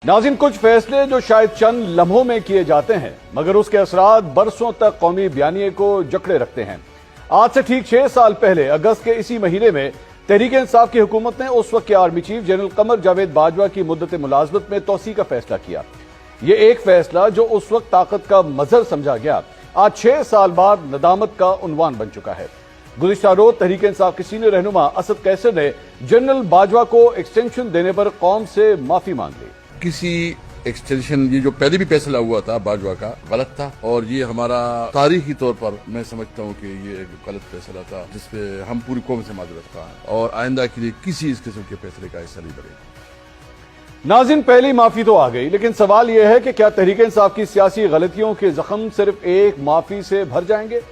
नाज़रीन, कुछ फैसले जो शायद चंद लम्हों में किए जाते हैं मगर उसके असरात बरसों तक कौमी बयानिए को जकड़े रखते हैं। आज से ठीक 6 साल पहले अगस्त के इसी महीने में तहरीक-ए-इंसाफ की हुकूमत ने उस वक्त के army chief general Qamar Javed Bajwa की मुद्दत मुलाजमत में तोसी का फैसला किया। ये एक फैसला जो उस वक्त ताकत का मजहर समझा गया, आज 6 साल बाद नदामत का उन्वान बन चुका है। गुज़िश्ता रोज तहरीक-ए-इंसाफ के सीनियर रहनुमा असद कैसर ने जनरल बाजवा को एक्सटेंशन देने पर कौम से माफी मांग ली। किसी एक्सटेंशन, ये जो पहले भी फैसला हुआ था बाजवा का, गलत था और ये हमारा तारीखी तौर पर मैं समझता हूँ कि ये एक गलत फैसला था जिसपे हम पूरी कौम से माजरत का है और आइंदा के लिए किसी इस किस्म के फैसले का हिस्सा नहीं बनेगा। नाज़रीन, पहली माफी तो आ गई, लेकिन सवाल यह है कि क्या तहरीक-ए-इंसाफ की सियासी गलतियों के जख्म सिर्फ एक माफी से भर जाएंगे?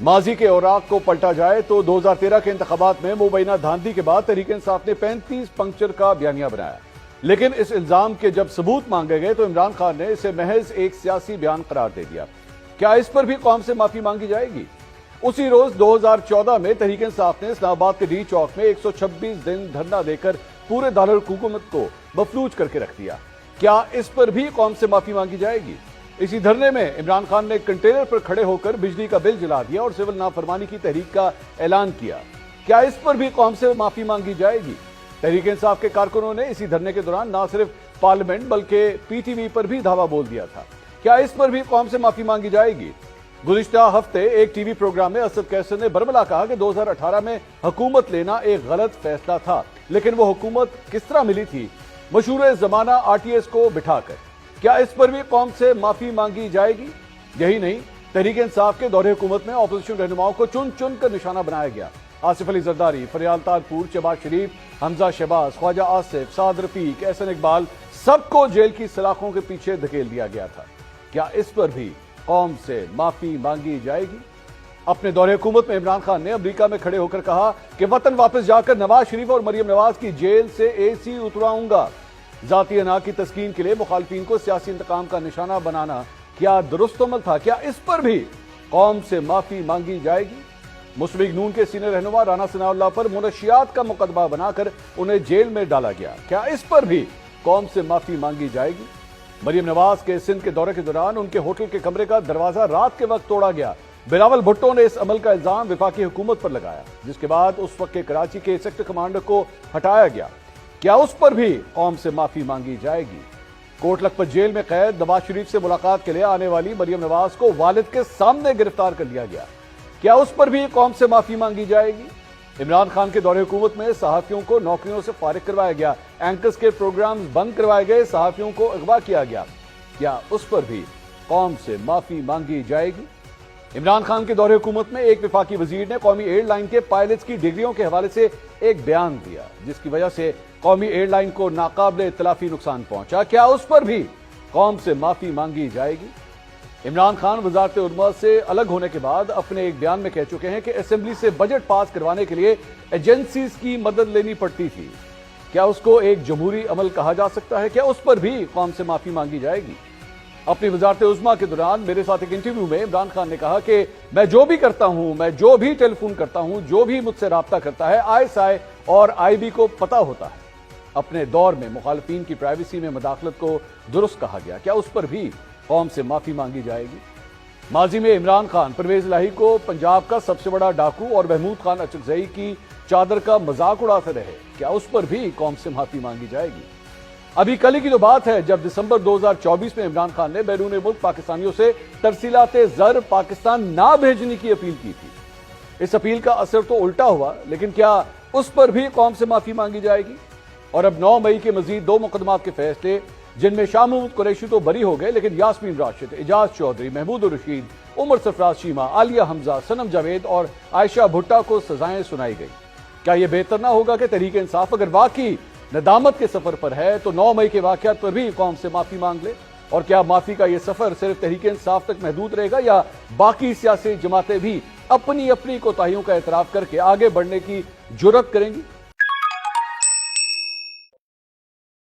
माजी के औराक को पलटा जाए तो 2013 के इंतखाबात में मुबैना धांधली के बाद तहरीक-ए-इंसाफ ने 35 पंक्चर का बयानिया बनाया, लेकिन इस इल्जाम के जब सबूत मांगे गए तो इमरान खान ने इसे महज एक सियासी बयान करार दे दिया। क्या इस पर भी कौम से माफी मांगी जाएगी? उसी रोज 2014 में तहरीक-ए-इंसाफ ने इस्लामाबाद के डी चौक में 126 दिन धरना देकर पूरे दारुल हुकूमत को मफलूज करके रख दिया। क्या इस पर भी कौम से माफी मांगी जाएगी? इसी धरने में इमरान खान ने कंटेनर पर खड़े होकर बिजली का बिल जला दिया और सिविल नाफरमानी की तहरीक का ऐलान किया। क्या इस पर भी कौम से माफी मांगी जाएगी? तहरीक-ए-इंसाफ के कारकुनों ने इसी धरने के दौरान न सिर्फ पार्लियामेंट बल्कि पीटीवी पर भी धावा बोल दिया था। क्या इस पर भी कौम से माफी मांगी जाएगी? गुज़िश्ता हफ्ते एक टीवी प्रोग्राम में असद कैसर ने बरमला कहा कि 2018 में हुकूमत लेना एक गलत फैसला था, लेकिन वो हुकूमत किस तरह मिली थी? मशहूर जमाना आरटीएस को बिठाकर। क्या इस पर भी कौम से माफी मांगी जाएगी? यही नहीं, तहरीक-ए-इंसाफ के दौरे हुकूमत में अपोजिशन रहनुमाओं को चुन चुन कर निशाना बनाया गया। आसिफ अली जरदारी, फरियाल तारपुर, शहबाज शरीफ, हमजा शहबाज, ख्वाजा आसिफ, साद रफीक, एहसन इकबाल, सबको जेल की सलाखों के पीछे धकेल दिया गया था। क्या इस पर भी कौम से माफी मांगी जाएगी? अपने दौरे हुकूमत में इमरान खान ने अमेरिका में खड़े होकर कहा कि वतन वापस जाकर नवाज शरीफ और मरियम नवाज की जेल से एसी उतरवाऊंगा। जाती अना की तस्कीन के लिए मुखालफिन को सियासी इंतकाम का निशाना बनाना क्या दुरुस्त अमल था? क्या इस पर भी कौम से माफी मांगी जाएगी? मुस्लिम लीग नून के सीनियर रहनुमा राना सनाउल्लाह पर मुनशियात का मुकदमा बनाकर उन्हें जेल में डाला गया। क्या इस पर भी कौम से माफी मांगी जाएगी? मरियम नवाज के सिंध के दौरे के दौरान उनके होटल के कमरे का दरवाजा रात के वक्त तोड़ा गया। बिलावल भुट्टो ने इस अमल का इल्जाम वफाकी हुकूमत पर लगाया, जिसके बाद उस वक्त के कराची के सेक्टर कमांडर को हटाया गया। क्या उस पर भी कौम से माफी मांगी जाएगी? कोट लखपत जेल में कैद नवाज शरीफ से मुलाकात के लिए आने वाली मरियम नवाज को वालिद के सामने गिरफ्तार कर लिया गया। क्या उस पर भी कौम से माफी मांगी जाएगी? इमरान खान के दौरे हुकूमत में सहाफियों को नौकरियों से फारिग करवाया गया, एंकर्स के प्रोग्राम्स बंद करवाए गए, सहाफियों को अगवा किया गया। क्या उस पर भी कौम से माफी मांगी जाएगी? इमरान खान के दौरे हुकूमत में एक वफाकी वजीर ने कौमी एयरलाइन के पायलट्स की डिग्रियों के हवाले से एक बयान दिया, जिसकी वजह से कौमी एयरलाइन को नाकाबिले इतलाफी नुकसान पहुंचा। क्या उस पर भी कौम से माफी मांगी जाएगी? इमरान खान वजारत उलमा से अलग होने के बाद अपने एक बयान में कह चुके हैं कि असेंबली से बजट पास करवाने के लिए एजेंसीज की मदद लेनी पड़ती थी। क्या उसको एक जमहूरी अमल कहा जा सकता है? क्या उस पर भी कौम से माफी मांगी जाएगी? अपनी वजारत उज़्मा के दौरान मेरे साथ एक इंटरव्यू में इमरान खान ने कहा कि मैं जो भी करता हूं, मैं जो भी टेलीफोन करता हूं, जो भी मुझसे राब्ता करता है, ISI और IB को पता होता है। अपने दौर में मुखालफिन की प्राइवेसी में मदाखलत को दुरुस्त कहा गया। क्या उस पर भी कौम से माफी मांगी जाएगी? माजी में इमरान खान परवेज इलाही को पंजाब का सबसे बड़ा डाकू और महमूद खान अचकजई की चादर का मजाक उड़ाते रहे। क्या उस पर भी कौम से माफी मांगी जाएगी? अभी कल की तो बात है जब दिसंबर 2024 में इमरान खान ने बैरून मुल्क पाकिस्तानियों से तरसीलाते ज़र पाकिस्तान ना भेजने की अपील की थी। इस अपील का असर तो उल्टा हुआ, लेकिन क्या उस पर भी कौम से माफी मांगी जाएगी? और अब 9 मई के मजीद 2 मुकदमात के फैसले, जिनमें शाह महमूद कुरैशी तो बरी हो गए, लेकिन यास्मीन राशिद, एजाज चौधरी, महमूद रशीद, उमर सरफराज शीमा, आलिया हमजा, सनम जावेद और आयशा भुट्टा को सजाएं सुनाई गई। क्या यह बेहतर ना होगा कि तहरीक-ए-इंसाफ अगर वाकई नदामत के सफर पर है तो 9 मई के वाकयात पर भी कौम से माफी मांग ले? और क्या माफी का यह सफर सिर्फ तहरीक-ए-इंसाफ तक महदूद रहेगा या बाकी सियासी जमातें भी अपनी अपनी कोताहियों का एतराफ करके आगे बढ़ने की जुर्रत करेंगी?